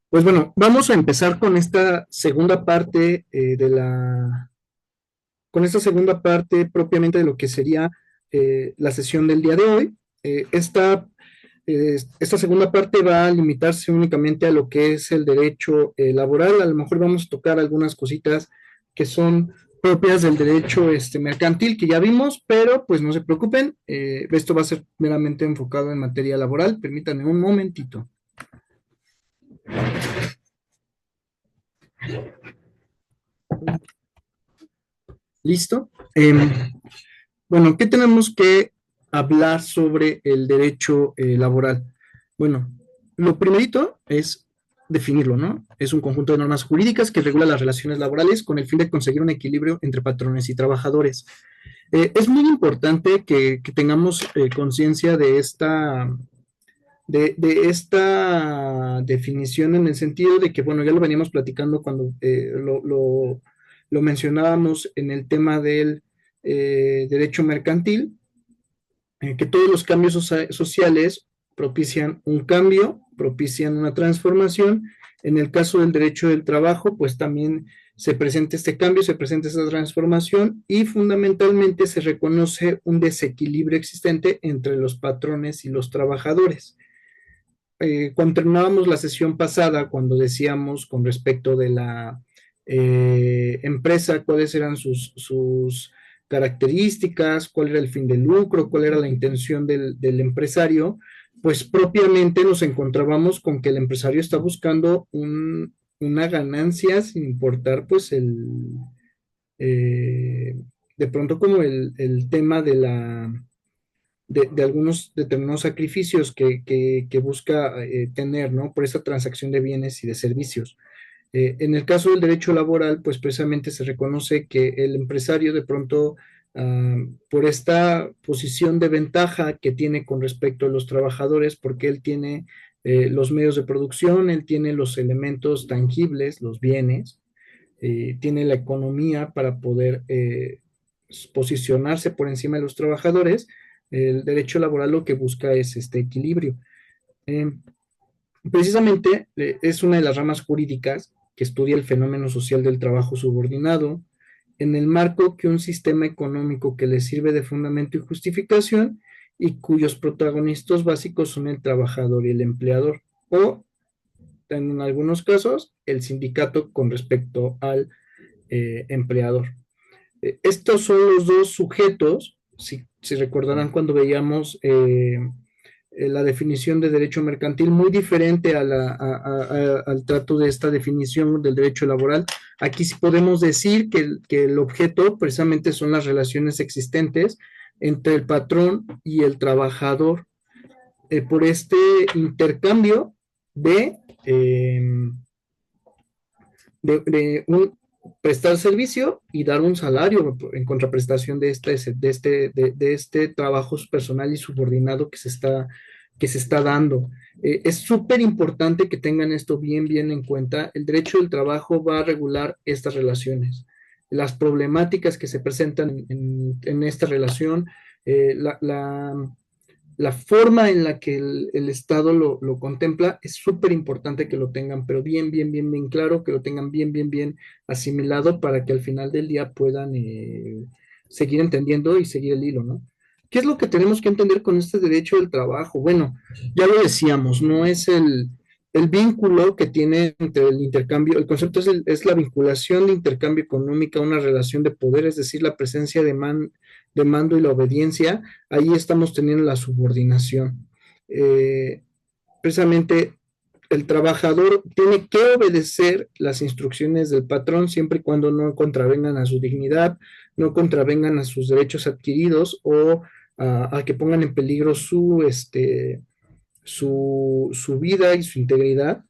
Pues bueno, vamos a empezar con esta segunda parte con esta segunda parte propiamente de lo que sería la sesión del día de hoy. Esta segunda parte va a limitarse únicamente a lo que es el derecho laboral. A lo mejor vamos a tocar algunas cositas que son propias del derecho mercantil que ya vimos, pero pues no se preocupen, esto va a ser meramente enfocado en materia laboral. Permítanme un momentito. ¿Listo? Bueno, ¿qué tenemos que hablar sobre el derecho laboral? Bueno, lo primerito es definirlo, ¿no? Es un conjunto de normas jurídicas que regula las relaciones laborales con el fin de conseguir un equilibrio entre patrones y trabajadores. Es muy importante que tengamos conciencia de esta definición en el sentido de que, bueno, ya lo veníamos platicando cuando lo mencionábamos en el tema del derecho mercantil, que todos los cambios sociales propician un cambio, propician una transformación. En el caso del derecho del trabajo, pues también se presenta este cambio, se presenta esta transformación y fundamentalmente se reconoce un desequilibrio existente entre los patrones y los trabajadores. Cuando terminábamos la sesión pasada, cuando decíamos con respecto de la empresa, cuáles eran sus características, cuál era el fin de lucro, cuál era la intención del empresario, pues propiamente nos encontrábamos con que el empresario está buscando una ganancia sin importar pues eh, de pronto como el tema de algunos determinados sacrificios que busca tener, ¿no? Por esa transacción de bienes y de servicios. En el caso del derecho laboral, pues precisamente se reconoce que el empresario de pronto, por esta posición de ventaja que tiene con respecto a los trabajadores, porque él tiene los medios de producción, él tiene los elementos tangibles, los bienes, tiene la economía para poder posicionarse por encima de los trabajadores. El derecho laboral lo que busca es este equilibrio. Eh, Precisamente es una de las ramas jurídicas que estudia el fenómeno social del trabajo subordinado, en el marco que un sistema económico que le sirve de fundamento y justificación y cuyos protagonistas básicos son el trabajador y el empleador, o en algunos casos el sindicato con respecto al empleador. Estos son los dos sujetos, si recordarán cuando veíamos la definición de derecho mercantil, muy diferente al trato de esta definición del derecho laboral. Aquí sí podemos decir que el objeto precisamente son las relaciones existentes entre el patrón y el trabajador por este intercambio de, eh, de un prestar servicio y dar un salario en contraprestación de este trabajo personal y subordinado que se está dando. Es súper importante que tengan esto bien en cuenta. El derecho del trabajo va a regular estas relaciones, las problemáticas que se presentan en esta relación, eh, la, la, la forma en la que el Estado lo contempla es súper importante que lo tengan, pero bien claro, que lo tengan bien asimilado para que al final del día puedan seguir entendiendo y seguir el hilo, ¿no? ¿Qué es lo que tenemos que entender con este derecho del trabajo? Bueno, ya lo decíamos, no es el vínculo que tiene entre el intercambio, el concepto es la vinculación de intercambio económico a una relación de poder, es decir, la presencia de mando y la obediencia. Ahí estamos teniendo la subordinación. Eh, Precisamente el trabajador tiene que obedecer las instrucciones del patrón siempre y cuando no contravengan a su dignidad, no contravengan a sus derechos adquiridos o a que pongan en peligro su vida y su integridad.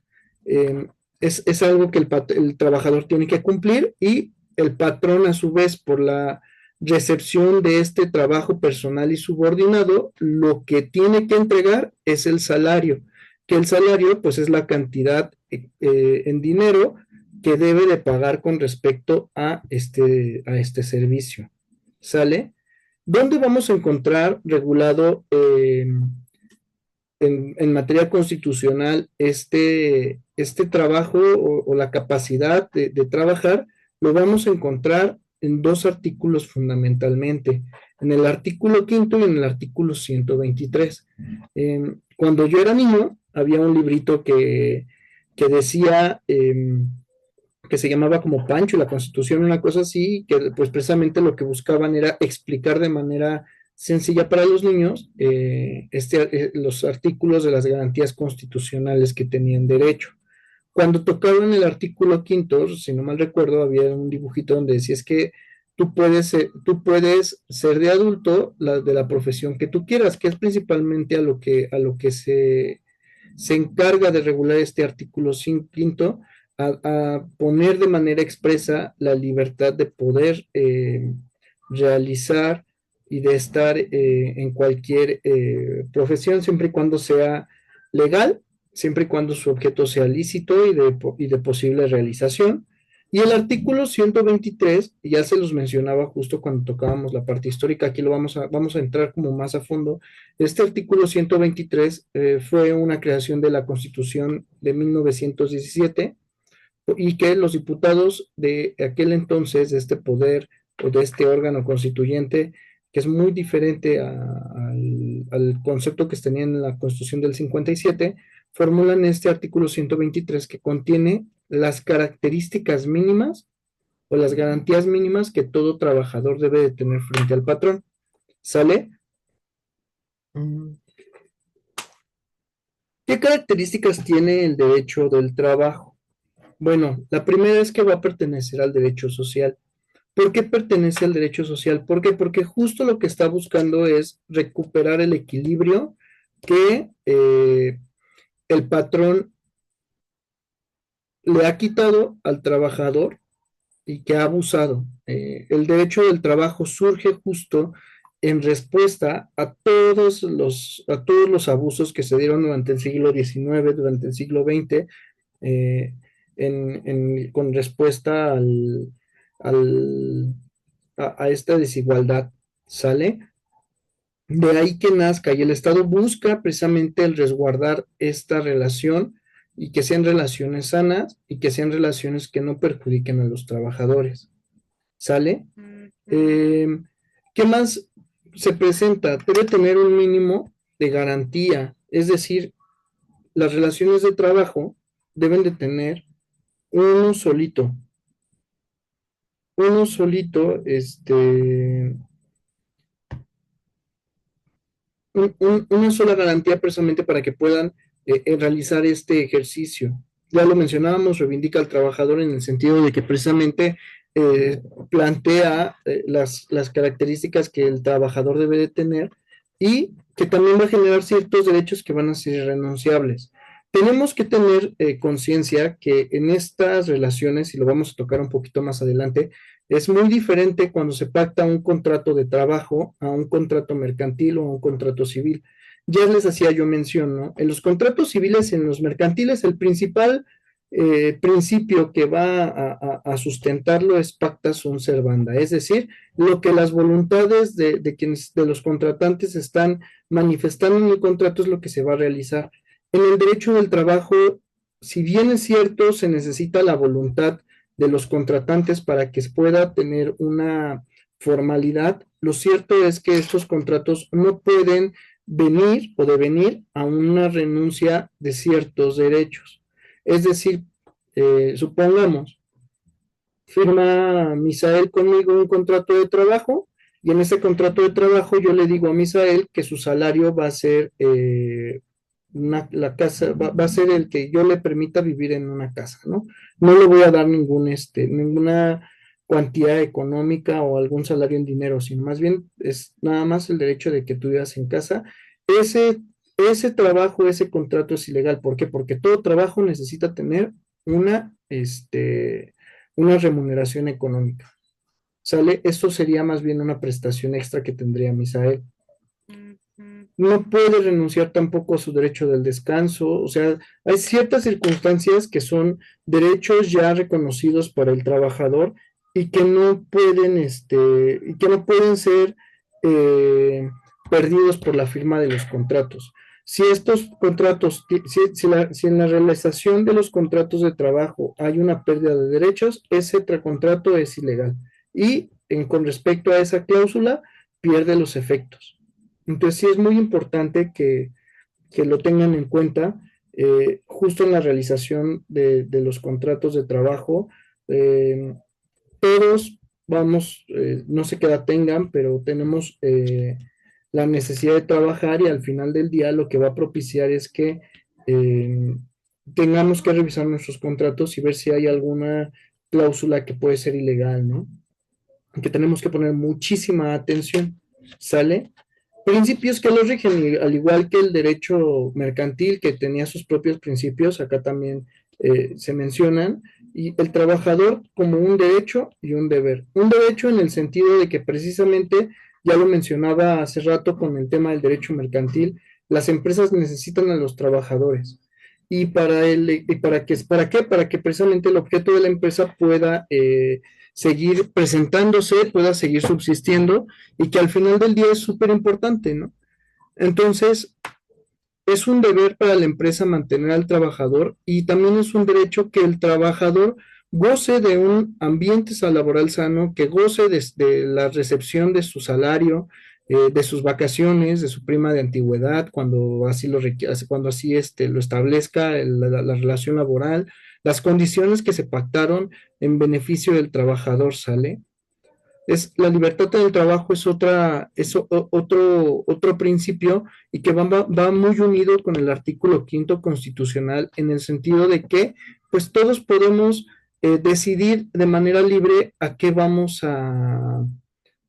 Eh, es algo que el trabajador tiene que cumplir y el patrón a su vez por la recepción de este trabajo personal y subordinado, lo que tiene que entregar es el salario, que el salario pues es la cantidad en dinero que debe de pagar con respecto a este servicio. ¿Sale? ¿Dónde vamos a encontrar regulado en materia constitucional este trabajo o la capacidad de trabajar, lo vamos a encontrar en dos artículos fundamentalmente, en el artículo quinto y en el artículo 123. Cuando yo era niño, había un librito que decía, que se llamaba como Pancho y la Constitución, una cosa así, que pues precisamente lo que buscaban era explicar de manera sencilla para los niños los artículos de las garantías constitucionales que tenían derecho. Cuando tocaban el artículo quinto, si no mal recuerdo, había un dibujito donde decía es que tú puedes ser de adulto de la profesión que tú quieras, que es principalmente a lo que se encarga de regular este artículo quinto, a poner de manera expresa la libertad de poder realizar y de estar en cualquier profesión, siempre y cuando sea legal, siempre y cuando su objeto sea lícito y de posible realización. Y el artículo 123, ya se los mencionaba justo cuando tocábamos la parte histórica, aquí vamos a entrar como más a fondo. Este artículo 123 fue una creación de la Constitución de 1917 y que los diputados de aquel entonces, de este poder o de este órgano constituyente, que es muy diferente al concepto que se tenía en la Constitución del 57, formulan este artículo 123 que contiene las características mínimas o las garantías mínimas que todo trabajador debe de tener frente al patrón. ¿Sale? Mm. ¿Qué características tiene el derecho del trabajo? Bueno, la primera es que va a pertenecer al derecho social. ¿Por qué pertenece al derecho social? ¿Por qué? Porque justo lo que está buscando es recuperar el equilibrio que el patrón le ha quitado al trabajador y que ha abusado. El derecho del trabajo surge justo en respuesta a todos los abusos que se dieron durante el siglo XIX, durante el siglo XX, eh, con respuesta al, a esta desigualdad, ¿sale? De ahí que nazca y el Estado busca precisamente el resguardar esta relación y que sean relaciones sanas y que sean relaciones que no perjudiquen a los trabajadores. ¿Sale? Eh, ¿Qué más se presenta? Debe tener un mínimo de garantía, es decir, las relaciones de trabajo deben de tener uno solito, uno solito, una sola garantía precisamente para que puedan realizar este ejercicio. Ya lo mencionábamos, reivindica al trabajador en el sentido de que precisamente plantea las características que el trabajador debe de tener y que también va a generar ciertos derechos que van a ser irrenunciables. Tenemos que tener conciencia que en estas relaciones, y lo vamos a tocar un poquito más adelante, es muy diferente cuando se pacta un contrato de trabajo a un contrato mercantil o a un contrato civil. Ya les hacía yo mención, ¿no? En los contratos civiles y en los mercantiles, el principal principio que va a sustentarlo es pacta sunt servanda, es decir, lo que las voluntades de los contratantes están manifestando en el contrato es lo que se va a realizar. En el derecho del trabajo, si bien es cierto, se necesita la voluntad de los contratantes para que pueda tener una formalidad, lo cierto es que estos contratos no pueden venir o devenir a una renuncia de ciertos derechos. Es decir, supongamos, firma Misael conmigo un contrato de trabajo y en ese contrato de trabajo yo le digo a Misael que su salario va a ser la casa, va a ser el que yo le permita vivir en una casa, ¿no? No le voy a dar ninguna cuantía económica o algún salario en dinero, sino más bien es nada más el derecho de que tú vivas en casa. Ese, ese trabajo, ese contrato es ilegal. ¿Por qué? Porque todo trabajo necesita tener una, una remuneración económica. ¿Sale? Esto sería más bien una prestación extra que tendría Misael. No puede renunciar tampoco a su derecho del descanso, o sea, hay ciertas circunstancias que son derechos ya reconocidos para el trabajador y que no pueden, y que no pueden ser eh, perdidos por la firma de los contratos. Si estos contratos, si en la realización de los contratos de trabajo hay una pérdida de derechos, ese contrato es ilegal. Y con respecto a esa cláusula, pierde los efectos. Entonces, sí es muy importante que lo tengan en cuenta justo en la realización de los contratos de trabajo. eh, Todos vamos, no sé qué edad tengan, pero tenemos la necesidad de trabajar y al final del día lo que va a propiciar es que eh, tengamos que revisar nuestros contratos y ver si hay alguna cláusula que puede ser ilegal, ¿no? Que tenemos que poner muchísima atención, ¿sale? Principios que los rigen, y al igual que el derecho mercantil, que tenía sus propios principios, acá también se mencionan, y el trabajador como un derecho y un deber. Un derecho en el sentido de que precisamente, ya lo mencionaba hace rato con el tema del derecho mercantil, las empresas necesitan a los trabajadores. ¿Para qué? Para que precisamente el objeto de la empresa pueda seguir presentándose, pueda seguir subsistiendo y que al final del día es súper importante, ¿no? Entonces, es un deber para la empresa mantener al trabajador y también es un derecho que el trabajador goce de un ambiente laboral sano, que goce de la recepción de su salario, de sus vacaciones, de su prima de antigüedad, cuando así lo requiera, cuando así lo establezca la relación laboral, las condiciones que se pactaron en beneficio del trabajador, ¿sale? Es la libertad del trabajo es otro principio y que va muy unido con el artículo quinto constitucional en el sentido de que pues todos podemos decidir de manera libre a qué vamos a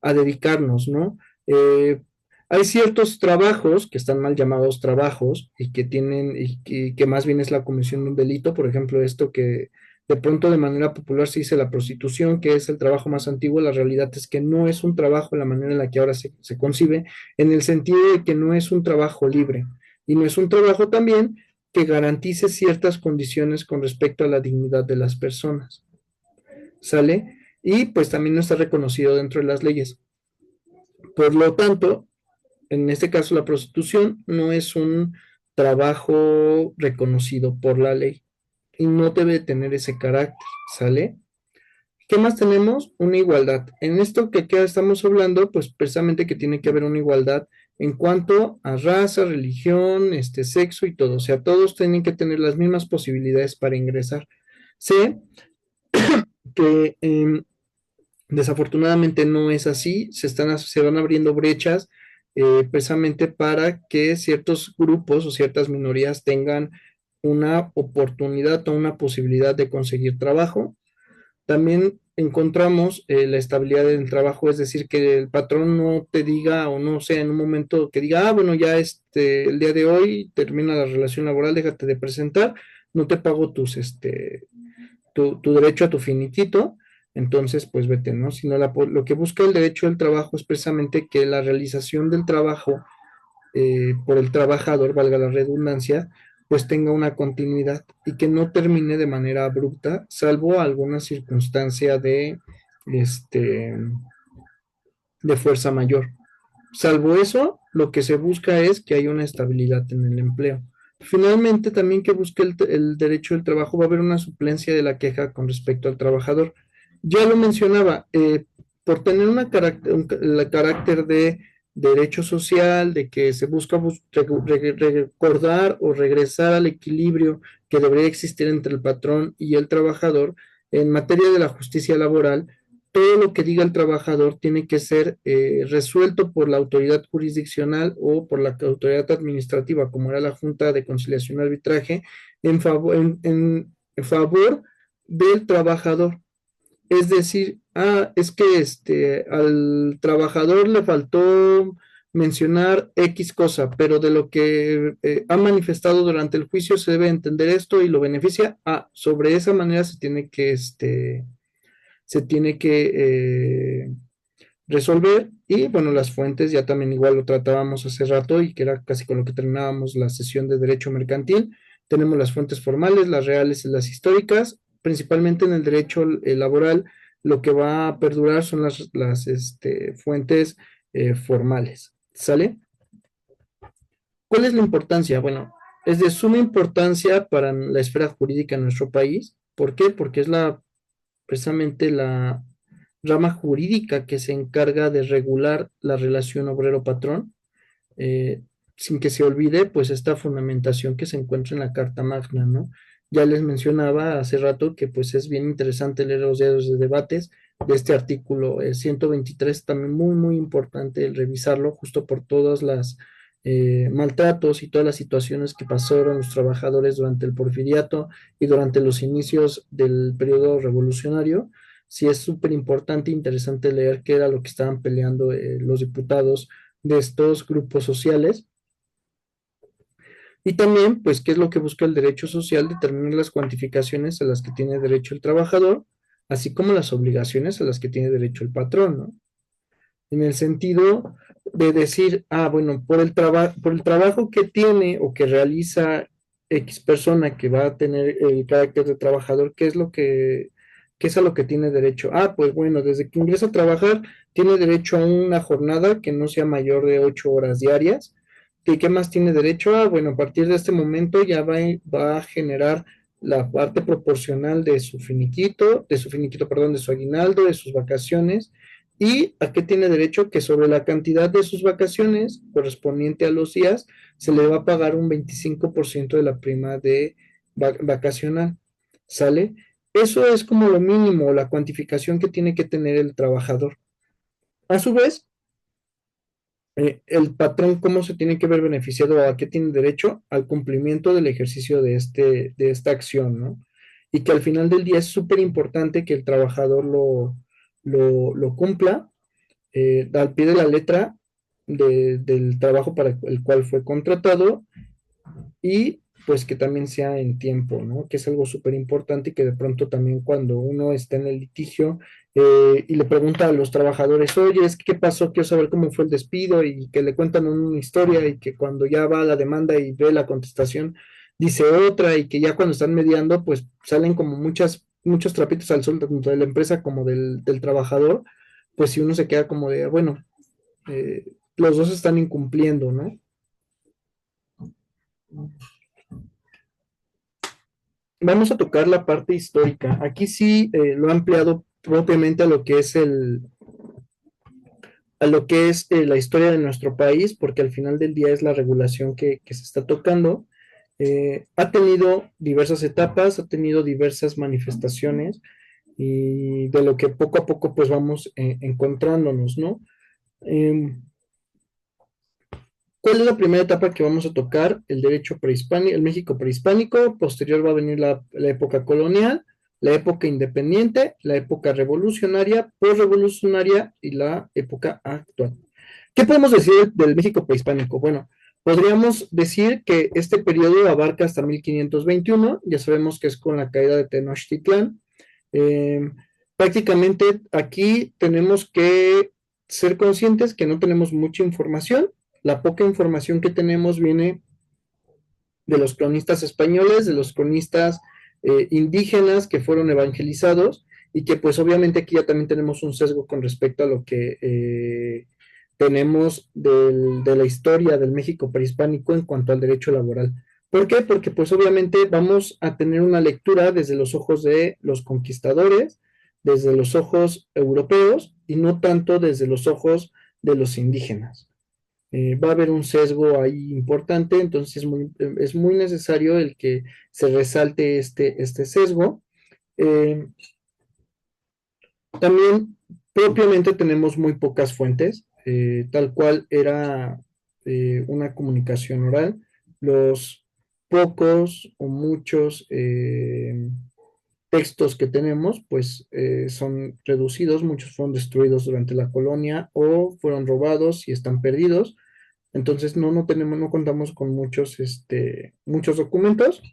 dedicarnos, ¿no? Eh, Hay ciertos trabajos que están mal llamados trabajos y que tienen, y que más bien es la comisión de un delito, por ejemplo, esto que de pronto de manera popular se dice la prostitución, que es el trabajo más antiguo, la realidad es que no es un trabajo de la manera en la que ahora se concibe, en el sentido de que no es un trabajo libre y no es un trabajo también que garantice ciertas condiciones con respecto a la dignidad de las personas, ¿sale? Y pues también no está reconocido dentro de las leyes. Por lo tanto, en este caso la prostitución no es un trabajo reconocido por la ley y no debe tener ese carácter, ¿sale? ¿Qué más tenemos? Una igualdad. En esto que acá estamos hablando, pues precisamente que tiene que haber una igualdad en cuanto a raza, religión, sexo y todo. O sea, todos tienen que tener las mismas posibilidades para ingresar. Sé que desafortunadamente no es así, se van abriendo brechas precisamente para que ciertos grupos o ciertas minorías tengan una oportunidad o una posibilidad de conseguir trabajo. También encontramos la estabilidad en el trabajo, es decir, que el patrón no te diga o no sea en un momento que diga, ah, bueno, ya el día de hoy termina la relación laboral, déjate de presentar, no te pago tu derecho a tu finiquito, entonces pues vete, ¿no? Sino lo que busca el derecho del trabajo es precisamente que la realización del trabajo por el trabajador, valga la redundancia, pues tenga una continuidad y que no termine de manera abrupta, salvo alguna circunstancia este, de fuerza mayor. Salvo eso, lo que se busca es que haya una estabilidad en el empleo. Finalmente, también que busque el derecho del trabajo, va a haber una suplencia de la queja con respecto al trabajador. Ya lo mencionaba, por tener el carácter de derecho social, de que se busca recordar o regresar al equilibrio que debería existir entre el patrón y el trabajador, en materia de la justicia laboral, todo lo que diga el trabajador tiene que ser resuelto por la autoridad jurisdiccional o por la autoridad administrativa, como era la Junta de Conciliación y Arbitraje, en favor del trabajador. Es decir, es que al trabajador le faltó mencionar X cosa, pero de lo que ha manifestado durante el juicio se debe entender esto y lo beneficia. Sobre esa manera se tiene que resolver. Y bueno, las fuentes ya también igual lo tratábamos hace rato y que era casi con lo que terminábamos la sesión de derecho mercantil. Tenemos las fuentes formales, las reales y las históricas. Principalmente en el derecho laboral, lo que va a perdurar son las fuentes formales. ¿Sale? ¿Cuál es la importancia? Bueno, es de suma importancia para la esfera jurídica en nuestro país. ¿Por qué? Porque es precisamente la rama jurídica que se encarga de regular la relación obrero-patrón, eh, sin que se olvide, pues, esta fundamentación que se encuentra en la Carta Magna, ¿no? Ya les mencionaba hace rato que, pues, es bien interesante leer los diarios de debates de este artículo 123, también muy, muy importante el revisarlo, justo por todas las maltratos y todas las situaciones que pasaron los trabajadores durante el porfiriato y durante los inicios del periodo revolucionario. Sí, es súper importante e interesante leer qué era lo que estaban peleando los diputados de estos grupos sociales y también, pues, qué es lo que busca el derecho social, determinar las cuantificaciones a las que tiene derecho el trabajador, así como las obligaciones a las que tiene derecho el patrón, ¿no? En el sentido de decir, ah, bueno, por el trabajo que tiene o que realiza X persona que va a tener el carácter de trabajador, qué es a lo que tiene derecho? Ah, pues bueno, desde que ingresa a trabajar, tiene derecho a una jornada que no sea mayor de 8 horas diarias. ¿Y qué más tiene derecho? Ah, bueno, a partir de este momento ya va a generar la parte proporcional de su finiquito, perdón, de su aguinaldo, de sus vacaciones. ¿Y a qué tiene derecho? Que sobre la cantidad de sus vacaciones correspondiente a los días se le va a pagar un 25% de la prima de vacacional. ¿Sale? Eso es como lo mínimo, la cuantificación que tiene que tener el trabajador. A su vez, el patrón, ¿cómo se tiene que ver beneficiado o a qué tiene derecho? Al cumplimiento del ejercicio de esta acción, ¿no? Y que al final del día es súper importante que el trabajador lo cumpla al pie de la letra del trabajo para el cual fue contratado y pues que también sea en tiempo, ¿no? Que es algo súper importante y que de pronto también cuando uno está en el litigio y le pregunta a los trabajadores, oye, es que qué pasó, quiero saber cómo fue el despido y que le cuentan una historia y que cuando ya va a la demanda y ve la contestación, dice otra y que ya cuando están mediando, pues salen como muchos trapitos al sol, tanto de la empresa como del trabajador, pues si uno se queda como de, bueno, eh, los dos están incumpliendo, ¿no? Vamos a tocar la parte histórica. Aquí sí lo he ampliado propiamente a lo que es la historia de nuestro país, porque al final del día es la regulación que se está tocando. Ha tenido diversas etapas, ha tenido diversas manifestaciones y de lo que poco a poco pues vamos encontrándonos, ¿no? Em, ¿Cuál es la primera etapa que vamos a tocar? El derecho prehispánico, el México prehispánico, posterior va a venir la época colonial, la época independiente, la época revolucionaria, postrevolucionaria y la época actual. ¿Qué podemos decir del México prehispánico? Bueno, podríamos decir que este periodo abarca hasta 1521, ya sabemos que es con la caída de Tenochtitlán. Eh, Prácticamente aquí tenemos que ser conscientes que no tenemos mucha información. La poca información que tenemos viene de los cronistas españoles, de los cronistas indígenas que fueron evangelizados y que pues obviamente aquí ya también tenemos un sesgo con respecto a lo que tenemos de la historia del México prehispánico en cuanto al derecho laboral. ¿Por qué? Porque pues obviamente vamos a tener una lectura desde los ojos de los conquistadores, desde los ojos europeos y no tanto desde los ojos de los indígenas. Va a haber un sesgo ahí importante, entonces es muy necesario el que se resalte este sesgo. Eh, También propiamente tenemos muy pocas fuentes, tal cual era una comunicación oral. Los pocos o muchos textos que tenemos, pues son reducidos, muchos fueron destruidos durante la colonia o fueron robados y están perdidos. Entonces no contamos con muchos documentos.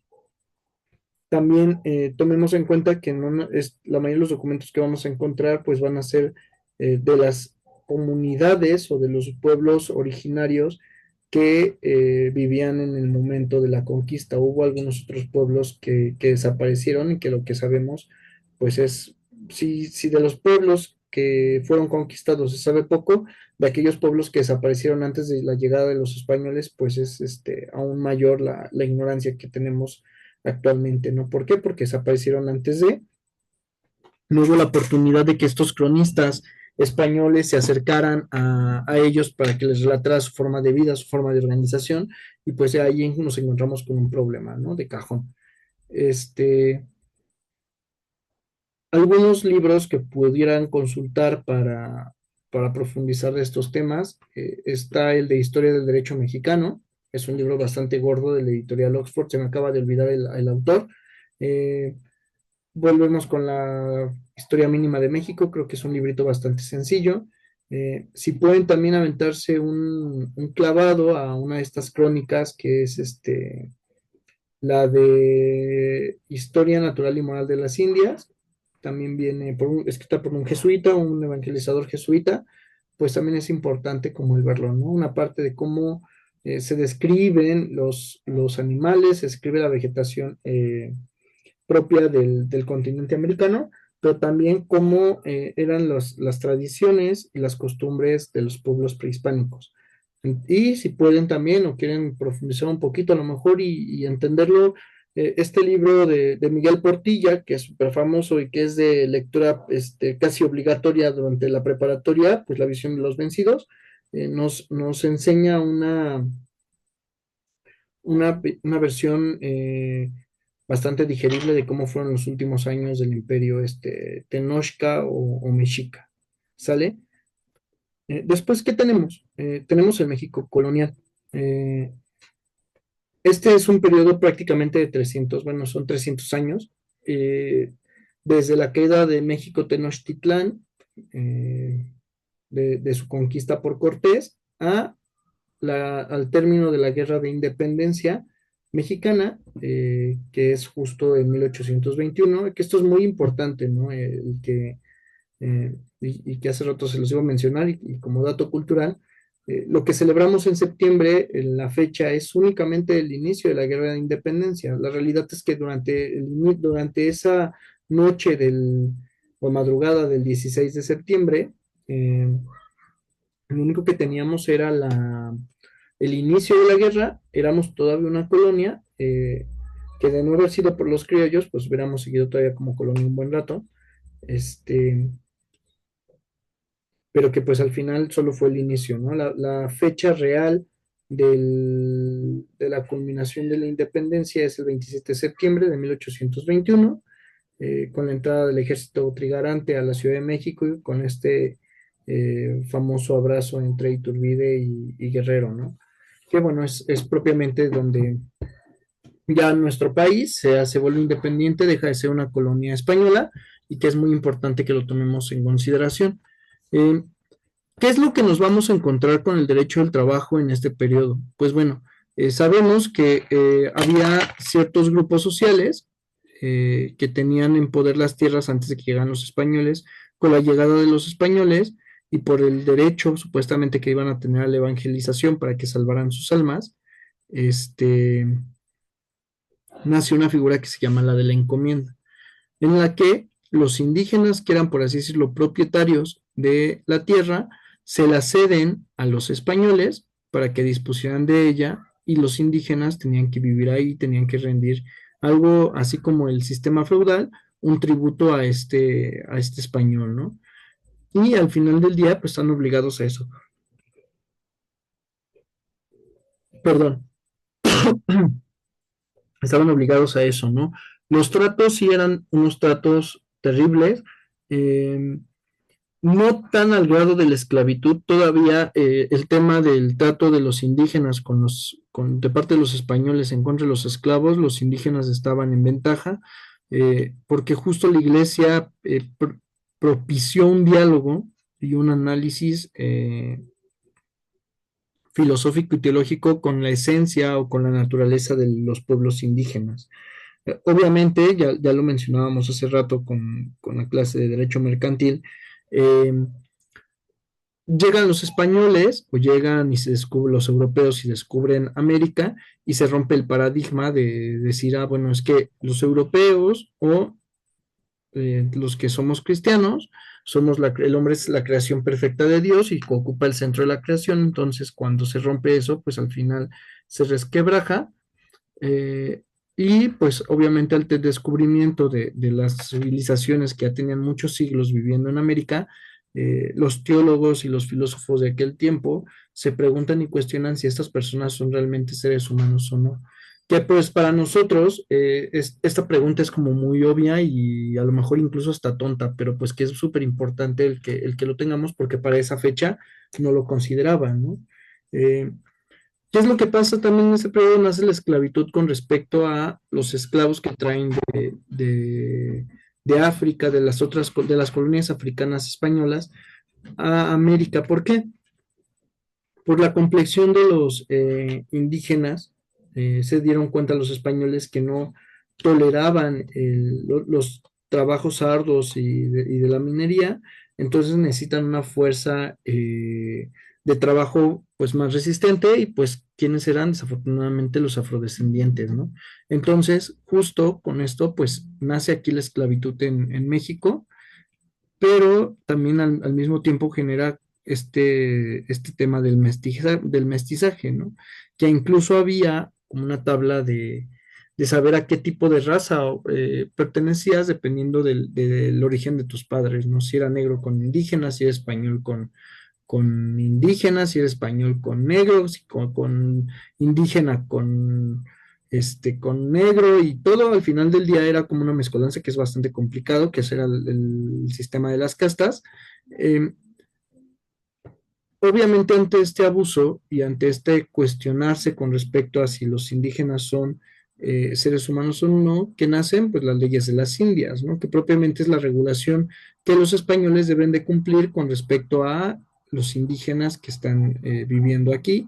También tomemos en cuenta que la mayoría de los documentos que vamos a encontrar pues van a ser de las comunidades o de los pueblos originarios que vivían en el momento de la conquista. Hubo algunos otros pueblos que desaparecieron y que lo que sabemos pues es, si de los pueblos que fueron conquistados. Se sabe poco de aquellos pueblos que desaparecieron antes de la llegada de los españoles, pues es aún mayor la ignorancia que tenemos actualmente, ¿no? ¿Por qué? Porque desaparecieron antes de, no hubo la oportunidad de que estos cronistas españoles se acercaran a ellos para que les relatara su forma de vida, su forma de organización, y pues ahí nos encontramos con un problema, ¿no? De cajón. Este, algunos libros que pudieran consultar para profundizar de estos temas, está el de Historia del Derecho Mexicano, es un libro bastante gordo de la editorial Oxford, se me acaba de olvidar el autor. Eh, Volvemos con la Historia Mínima de México, creo que es un librito bastante sencillo. Si pueden también aventarse un clavado a una de estas crónicas, que es la de Historia Natural y Moral de las Indias, también viene escrita por un jesuita, un evangelizador jesuita, pues también es importante como el verlo, ¿no? Una parte de cómo se describen los animales, se describe la vegetación propia del continente americano, pero también cómo eran las tradiciones y las costumbres de los pueblos prehispánicos. Y si pueden también o quieren profundizar un poquito a lo mejor y entenderlo, este libro de Miguel Portilla, que es súper famoso y que es de lectura casi obligatoria durante la preparatoria, pues La visión de los vencidos, nos enseña una versión bastante digerible de cómo fueron los últimos años del imperio Tenochca o Mexica. ¿Sale? Después, ¿qué tenemos? Tenemos el México colonial. Eh, este es un periodo prácticamente de 300, bueno, son 300 años, eh, desde la caída de México Tenochtitlán, eh, de su conquista por Cortés, al término de la Guerra de Independencia mexicana, que es justo en 1821, que esto es muy importante, ¿no? Y que hace rato se los iba a mencionar, y como dato cultural, lo que celebramos en septiembre, en la fecha, es únicamente el inicio de la Guerra de Independencia. La realidad es que durante esa noche o madrugada del 16 de septiembre, eh, lo único que teníamos era el inicio de la guerra, éramos todavía una colonia, que de no haber sido por los criollos, pues hubiéramos seguido todavía como colonia un buen rato, este, pero que pues al final solo fue el inicio, ¿no? La fecha real de la culminación de la independencia es el 27 de septiembre de 1821, con la entrada del ejército trigarante a la Ciudad de México y con famoso abrazo entre Iturbide y Guerrero, ¿no? Que bueno, es propiamente donde ya nuestro país se vuelve independiente, deja de ser una colonia española, y que es muy importante que lo tomemos en consideración. Eh, ¿Qué es lo que nos vamos a encontrar con el derecho del trabajo en este periodo? Pues bueno, sabemos que había ciertos grupos sociales que tenían en poder las tierras antes de que llegaran los españoles. Con la llegada de los españoles y por el derecho supuestamente que iban a tener a la evangelización para que salvaran sus almas, este, nace una figura que se llama la de la encomienda, en la que los indígenas, que eran, por así decirlo, propietarios de la tierra, se la ceden a los españoles para que dispusieran de ella, y los indígenas tenían que vivir ahí, tenían que rendir algo así como el sistema feudal, un tributo a este español, ¿no? Y al final del día, pues están obligados a eso. Perdón, estaban obligados a eso, ¿no? Los tratos sí eran unos tratos terribles, eh, no tan al grado de la esclavitud. Todavía el tema del trato de los indígenas de parte de los españoles en contra de los esclavos, los indígenas estaban en ventaja, porque justo la iglesia propició un diálogo y un análisis filosófico y teológico con la esencia o con la naturaleza de los pueblos indígenas. Obviamente, ya lo mencionábamos hace rato con la clase de Derecho Mercantil, eh, llegan los españoles o llegan y se descubren los europeos y descubren América, y se rompe el paradigma de decir, ah, bueno, es que los europeos o los que somos cristianos, el hombre es la creación perfecta de Dios y ocupa el centro de la creación, entonces cuando se rompe eso, pues al final se resquebraja. eh, y pues obviamente al descubrimiento de las civilizaciones que ya tenían muchos siglos viviendo en América, los teólogos y los filósofos de aquel tiempo se preguntan y cuestionan si estas personas son realmente seres humanos o no. Que pues para nosotros esta pregunta es como muy obvia y a lo mejor incluso hasta tonta, pero pues que es súper importante el que lo tengamos porque para esa fecha no lo consideraban, ¿no? Eh, ¿Qué es lo que pasa también en ese periodo? Nace la esclavitud con respecto a los esclavos que traen de África, de las colonias africanas españolas a América. ¿Por qué? Por la complexión de los indígenas, se dieron cuenta los españoles que no toleraban los trabajos arduos y de la minería, entonces necesitan una fuerza de trabajo pues más resistente y pues ¿quiénes eran? Desafortunadamente los afrodescendientes, ¿no? Entonces, justo con esto pues nace aquí la esclavitud en México, pero también al mismo tiempo genera este tema del mestizaje, ¿no? Que incluso había como una tabla de saber a qué tipo de raza pertenecías dependiendo del origen de tus padres, ¿no? Si era negro con indígenas, si era español con indígenas, si era español con negros, con indígena con negro y todo al final del día era como una mezcolanza que es bastante complicado, que ese era el sistema de las castas. Eh, Obviamente ante este abuso y ante este cuestionarse con respecto a si los indígenas son seres humanos o no, que nacen pues las leyes de las Indias, ¿no? Que propiamente es la regulación que los españoles deben de cumplir con respecto a los indígenas que están viviendo aquí,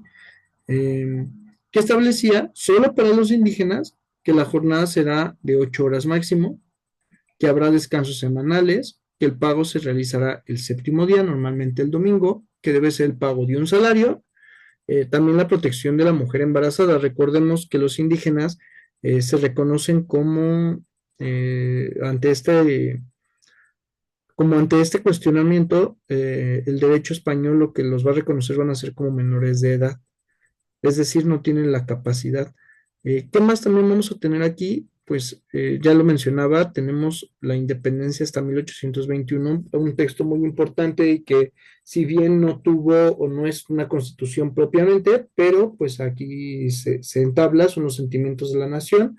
eh, que establecía solo para los indígenas que la jornada será de 8 horas máximo, que habrá descansos semanales, que el pago se realizará el séptimo día, normalmente el domingo, que debe ser el pago de un salario. También la protección de la mujer embarazada. Recordemos que los indígenas se reconocen ante como ante este cuestionamiento, el derecho español lo que los va a reconocer van a ser como menores de edad, es decir, no tienen la capacidad. ¿Qué más también vamos a tener aquí? Pues ya lo mencionaba, tenemos la independencia hasta 1821, un texto muy importante y que si bien no tuvo o no es una constitución propiamente, pero pues aquí se entabla, son los sentimientos de la nación,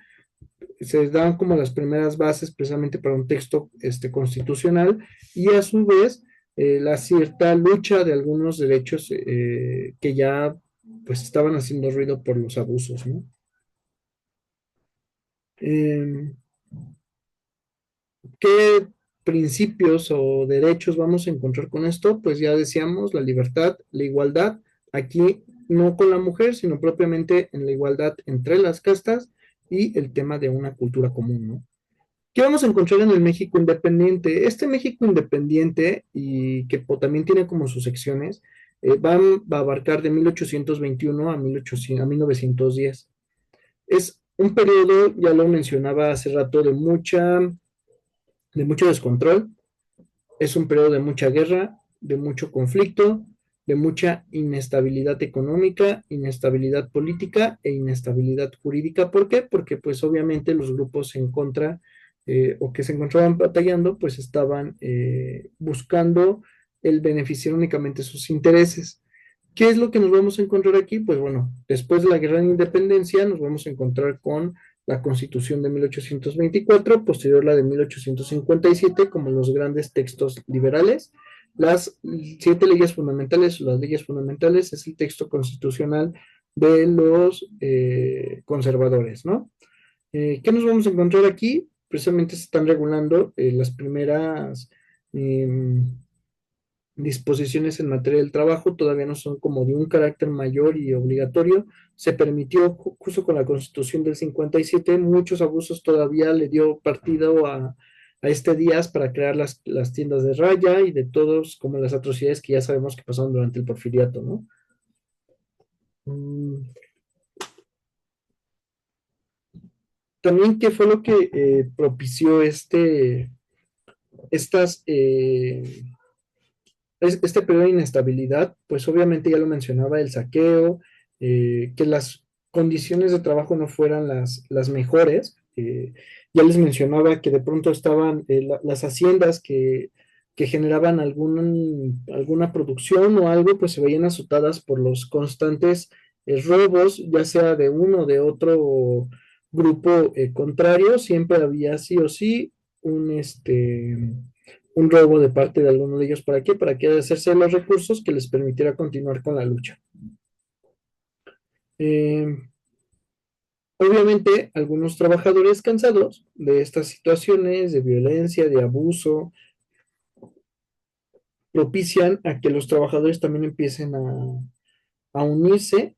se dan como las primeras bases precisamente para un texto constitucional y a su vez la cierta lucha de algunos derechos que ya pues estaban haciendo ruido por los abusos, ¿no? Eh, ¿Qué principios o derechos vamos a encontrar con esto? Pues ya decíamos, la libertad, la igualdad, aquí no con la mujer, sino propiamente en la igualdad entre las castas y el tema de una cultura común, ¿no? ¿Qué vamos a encontrar en el México independiente? Este México independiente, y que también tiene como sus secciones, va a abarcar de 1821 a 1910. Es un periodo, ya lo mencionaba hace rato, de mucho descontrol, es un periodo de mucha guerra, de mucho conflicto, de mucha inestabilidad económica, inestabilidad política e inestabilidad jurídica. ¿Por qué? Porque pues obviamente los grupos en contra o que se encontraban batallando pues estaban buscando el beneficiar únicamente sus intereses. ¿Qué es lo que nos vamos a encontrar aquí? Pues bueno, después de la Guerra de Independencia nos vamos a encontrar con la Constitución de 1824, posterior la de 1857, como los grandes textos liberales. Las 7 leyes fundamentales, o las leyes fundamentales, es el texto constitucional de los conservadores, ¿no? ¿Qué nos vamos a encontrar aquí? Precisamente se están regulando las primeras eh, disposiciones en materia del trabajo, todavía no son como de un carácter mayor y obligatorio. Se permitió, justo con la Constitución del 57, muchos abusos todavía le dio partido a este Díaz para crear las tiendas de raya y de todos, como las atrocidades que ya sabemos que pasaron durante el porfiriato, ¿no? Mm, También, ¿qué fue lo que propició estas, este periodo de inestabilidad, pues obviamente ya lo mencionaba, el saqueo, que las condiciones de trabajo no fueran las mejores. Ya les mencionaba que de pronto estaban las haciendas que generaban alguna producción o algo, pues se veían azotadas por los constantes robos, ya sea de uno o de otro grupo contrario, siempre había sí o sí un robo de parte de alguno de ellos. ¿Para qué? Para que hacerse los recursos que les permitiera continuar con la lucha. Eh, Obviamente, algunos trabajadores cansados de estas situaciones de violencia, de abuso, propician a que los trabajadores también empiecen a unirse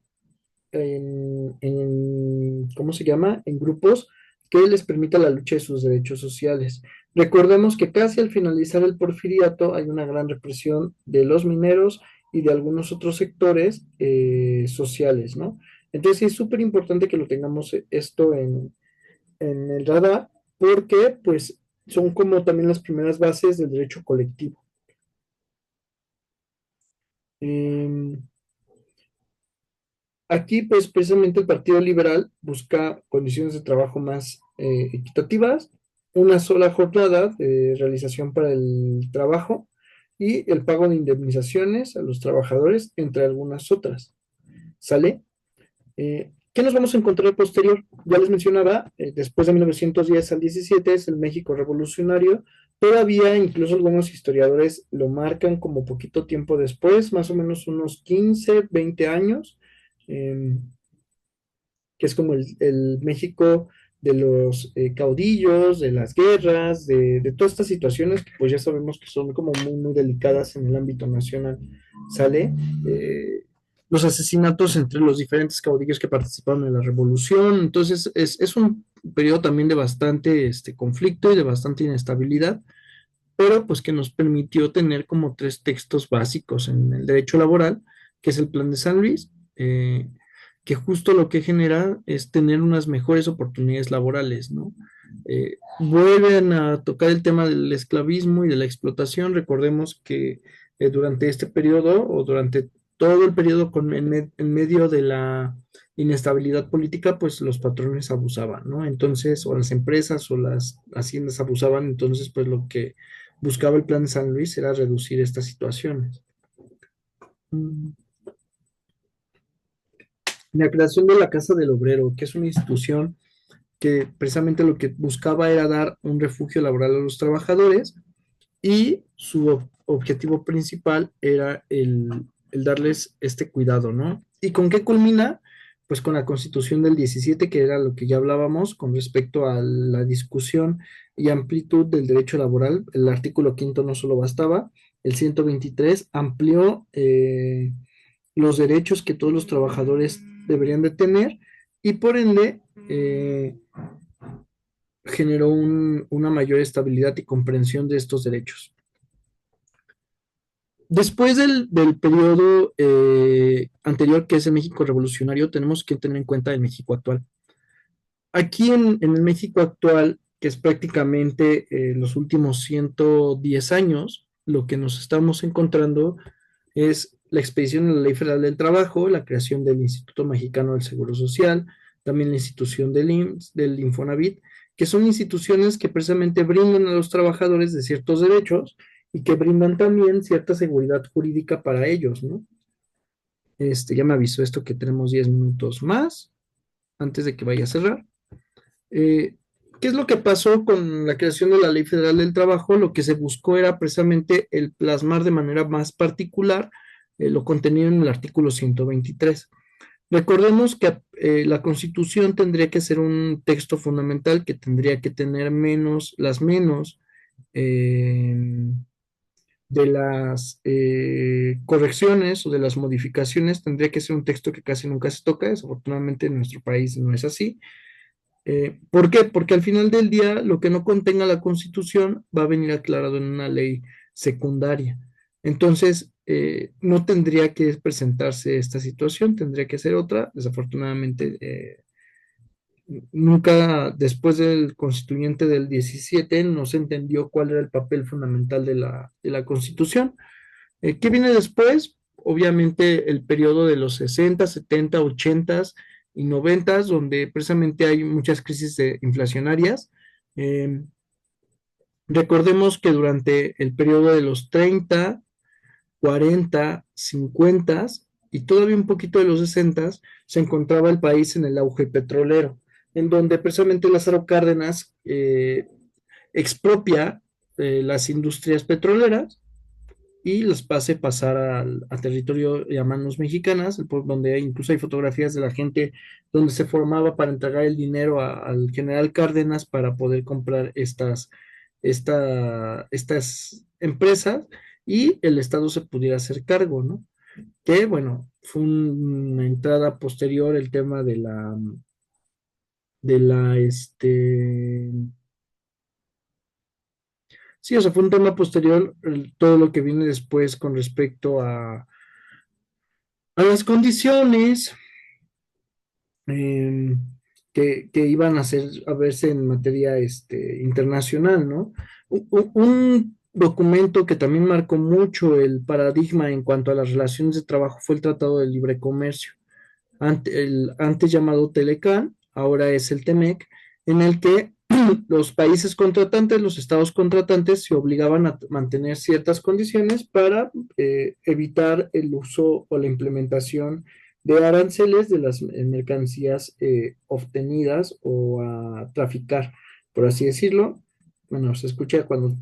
¿cómo se llama? En grupos que les permita la lucha de sus derechos sociales. Recordemos que casi al finalizar el porfiriato hay una gran represión de los mineros y de algunos otros sectores sociales, ¿no? Entonces sí es súper importante que lo tengamos esto en el radar porque pues son como también las primeras bases del derecho colectivo. Em, Aquí, pues precisamente el Partido Liberal busca condiciones de trabajo más equitativas, una sola jornada de realización para el trabajo y el pago de indemnizaciones a los trabajadores, entre algunas otras. ¿Sale? ¿Qué nos vamos a encontrar posterior? Ya les mencionaba, después de 1910 al 17 es el México revolucionario. Todavía incluso algunos historiadores lo marcan como poquito tiempo después, más o menos unos 15, 20 años. em, que es como el México de los caudillos, de las guerras, de todas estas situaciones que pues ya sabemos que son como muy, muy delicadas en el ámbito nacional, ¿sale? Eh, los asesinatos entre los diferentes caudillos que participaron en la revolución, entonces es un periodo también de bastante conflicto y de bastante inestabilidad, pero pues que nos permitió tener como tres textos básicos en el derecho laboral, que es el Plan de San Luis, que justo lo que genera es tener unas mejores oportunidades laborales, ¿no? Vuelven a tocar el tema del esclavismo y de la explotación. Recordemos que durante este periodo o durante todo el periodo en medio de la inestabilidad política, pues los patrones abusaban, ¿no? Entonces, o las empresas o las haciendas abusaban, entonces, pues lo que buscaba el Plan de San Luis era reducir estas situaciones. Mm. La creación de la Casa del Obrero, que es una institución que precisamente lo que buscaba era dar un refugio laboral a los trabajadores y su objetivo principal era el darles este cuidado, ¿no? ¿Y con qué culmina? Pues con la Constitución del 17, que era lo que ya hablábamos con respecto a la discusión y amplitud del derecho laboral. El artículo quinto no solo bastaba, el 123 amplió los derechos que todos los trabajadores deberían de tener y por ende generó una mayor estabilidad y comprensión de estos derechos. Después del periodo anterior, que es el México revolucionario, tenemos que tener en cuenta el México actual. Aquí en el México actual, que es prácticamente los últimos 110 años, lo que nos estamos encontrando es la expedición de la Ley Federal del Trabajo, la creación del Instituto Mexicano del Seguro Social, también la institución del IMSS, del Infonavit, que son instituciones que precisamente brindan a los trabajadores de ciertos derechos y que brindan también cierta seguridad jurídica para ellos, ¿no? Ya me avisó esto que tenemos 10 minutos más antes de que vaya a cerrar. Eh, ¿Qué es lo que pasó con la creación de la Ley Federal del Trabajo? Lo que se buscó era precisamente el plasmar de manera más particular lo contenido en el artículo 123. Recordemos que la Constitución tendría que ser un texto fundamental que tendría que tener las menos eh, de las correcciones o de las modificaciones, tendría que ser un texto que casi nunca se toca. Desafortunadamente en nuestro país no es así. ¿Por qué? Porque al final del día lo que no contenga la Constitución va a venir aclarado en una ley secundaria. Entonces, no tendría que presentarse esta situación, tendría que ser otra. Desafortunadamente, Nunca, después del constituyente del 17, no se entendió cuál era el papel fundamental de la Constitución. ¿Qué viene después? Obviamente el periodo de los 60, 70, 80 y 90, donde precisamente hay muchas crisis inflacionarias. Eh, Recordemos que durante el periodo de los 30, 40, 50 y todavía un poquito de los 60 se encontraba el país en el auge petrolero, en donde precisamente Lázaro Cárdenas expropia las industrias petroleras y las pase pasar a territorio y a manos mexicanas, donde incluso hay fotografías de la gente donde se formaba para entregar el dinero al general Cárdenas para poder comprar estas empresas y el Estado se pudiera hacer cargo, ¿no? Que bueno, fue una entrada posterior el tema de la. Sí, o sea, fue un tema posterior todo lo que viene después con respecto a las condiciones eh, que iban a verse en materia internacional, ¿no? Un documento que también marcó mucho el paradigma en cuanto a las relaciones de trabajo fue el Tratado de Libre Comercio, el antes llamado Telecan, ahora es el TEMEC, en el que los países contratantes, los estados contratantes, se obligaban a mantener ciertas condiciones para evitar el uso o la implementación de aranceles de las mercancías obtenidas o a traficar, por así decirlo. Bueno, se escucha cuando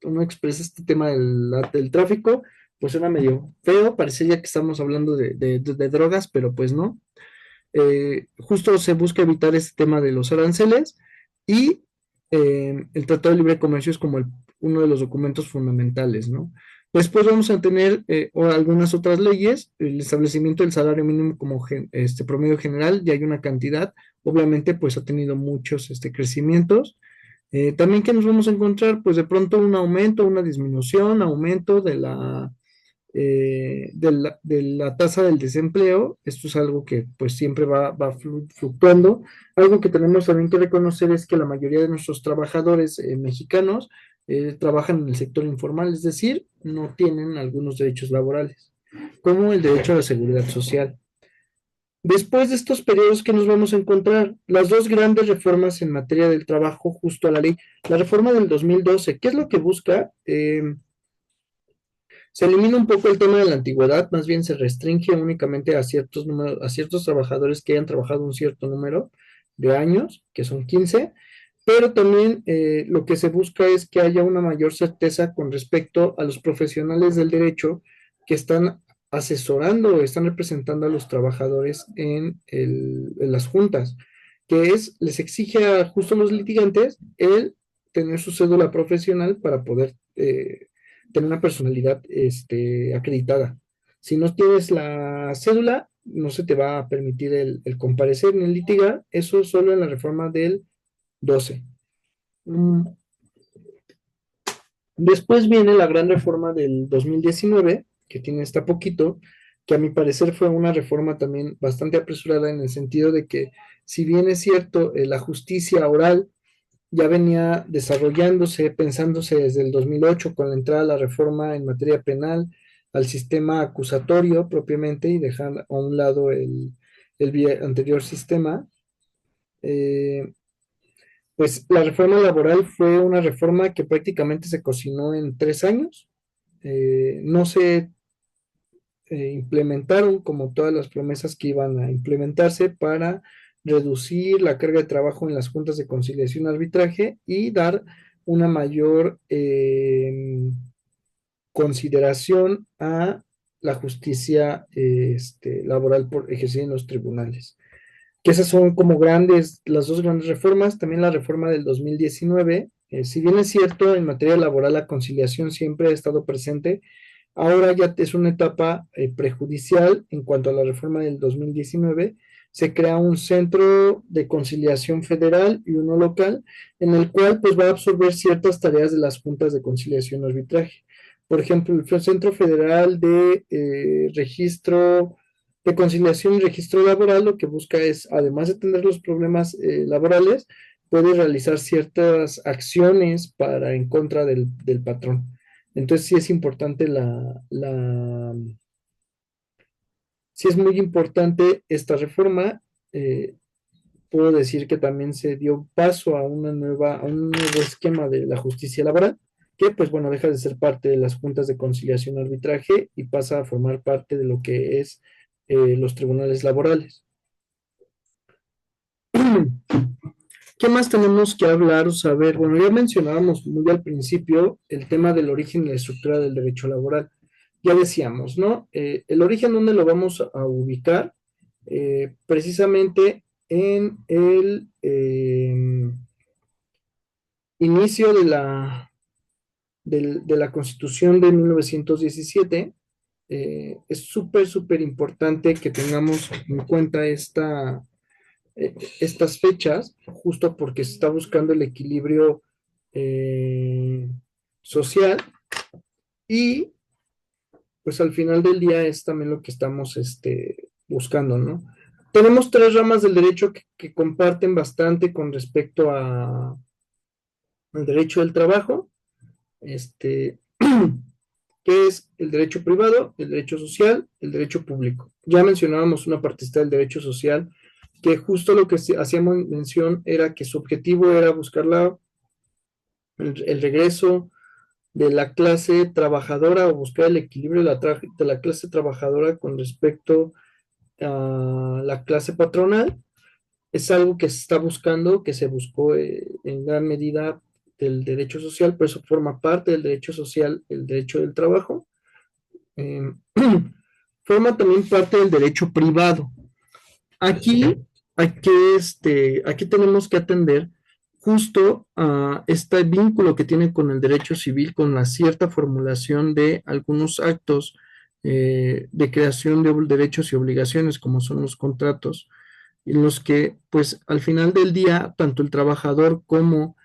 uno expresa este tema del tráfico, pues suena medio feo, parecería que estamos hablando de drogas, pero pues no. Justo se busca evitar este tema de los aranceles y el Tratado de Libre Comercio es como uno de los documentos fundamentales, ¿no? Después vamos a tener algunas otras leyes, el establecimiento del salario mínimo como promedio general, ya hay una cantidad, obviamente pues ha tenido muchos crecimientos. También que nos vamos a encontrar, pues de pronto un aumento, una disminución, aumento de la tasa del desempleo. Esto es algo que pues siempre va fluctuando. Algo que tenemos también que reconocer es que la mayoría de nuestros trabajadores mexicanos trabajan en el sector informal, es decir, no tienen algunos derechos laborales, como el derecho a la seguridad social. Después de estos periodos que nos vamos a encontrar, las dos grandes reformas en materia del trabajo, justo a la ley, la reforma del 2012, ¿qué es lo que busca? Se elimina un poco el tema de la antigüedad, más bien se restringe únicamente a ciertos números, a ciertos trabajadores que hayan trabajado un cierto número de años, que son 15, pero también lo que se busca es que haya una mayor certeza con respecto a los profesionales del derecho que están asesorando o están representando a los trabajadores en las juntas, les exige a justo los litigantes el tener su cédula profesional para poder tener una personalidad acreditada. Si no tienes la cédula, no se te va a permitir el comparecer ni el litigar, eso solo en la reforma del 12. Mm, Después viene la gran reforma del 2019, que tiene hasta poquito, que a mi parecer fue una reforma también bastante apresurada en el sentido de que, si bien es cierto, la justicia oral ya venía desarrollándose, pensándose desde el 2008 con la entrada de la reforma en materia penal al sistema acusatorio propiamente y dejar a un lado el anterior sistema. eh, pues la reforma laboral fue una reforma que prácticamente se cocinó en 3 años. No se implementaron como todas las promesas que iban a implementarse para reducir la carga de trabajo en las juntas de conciliación y arbitraje y dar una mayor consideración a la justicia laboral por ejercer en los tribunales. Que esas son como las dos grandes reformas. También la reforma del 2019, si bien es cierto, en materia laboral la conciliación siempre ha estado presente, ahora ya es una etapa prejudicial en cuanto a la reforma del 2019. Se crea un centro de conciliación federal y uno local, en el cual pues va a absorber ciertas tareas de las juntas de conciliación y arbitraje. Por ejemplo, el Centro Federal de Registro de conciliación y registro laboral lo que busca es, además de tener los problemas laborales, puede realizar ciertas acciones para en contra del patrón. Entonces sí es importante sí es muy importante esta reforma. eh, Puedo decir que también se dio paso a a un nuevo esquema de la justicia laboral, que pues bueno, deja de ser parte de las juntas de conciliación y arbitraje y pasa a formar parte de lo que es los tribunales laborales. ¿Qué más tenemos que hablar o saber? Bueno, ya mencionábamos muy al principio el tema del origen y la estructura del derecho laboral. Ya decíamos, ¿no? El origen, ¿dónde lo vamos a ubicar? Precisamente en el inicio de la Constitución de 1917. Es súper, súper importante que tengamos en cuenta estas fechas, justo porque se está buscando el equilibrio eh, social y pues al final del día es también lo que estamos buscando, ¿no? Tenemos tres ramas del derecho que comparten bastante con respecto al derecho del trabajo, que es el derecho privado, el derecho social, el derecho público. Ya mencionábamos una partecita del derecho social, que justo lo que hacíamos mención era que su objetivo era buscar el regreso de la clase trabajadora o buscar el equilibrio de la clase trabajadora con respecto a la clase patronal. Es algo que se está buscando, que se buscó en gran medida del derecho social, por eso forma parte del derecho social el derecho del trabajo. Eh, Forma también parte del derecho privado. Aquí, aquí tenemos que atender justo a este vínculo que tiene con el derecho civil, con la cierta formulación de algunos actos de creación de derechos y obligaciones, como son los contratos, en los que, pues, al final del día, tanto el trabajador como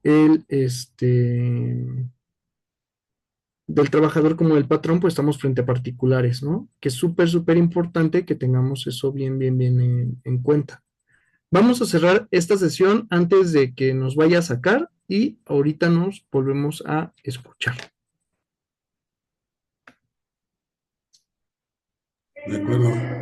el, del trabajador como del patrón, pues estamos frente a particulares, ¿no? Que es súper, súper importante que tengamos eso bien, bien, bien en cuenta. Vamos a cerrar esta sesión antes de que nos vaya a sacar y ahorita nos volvemos a escuchar. De acuerdo.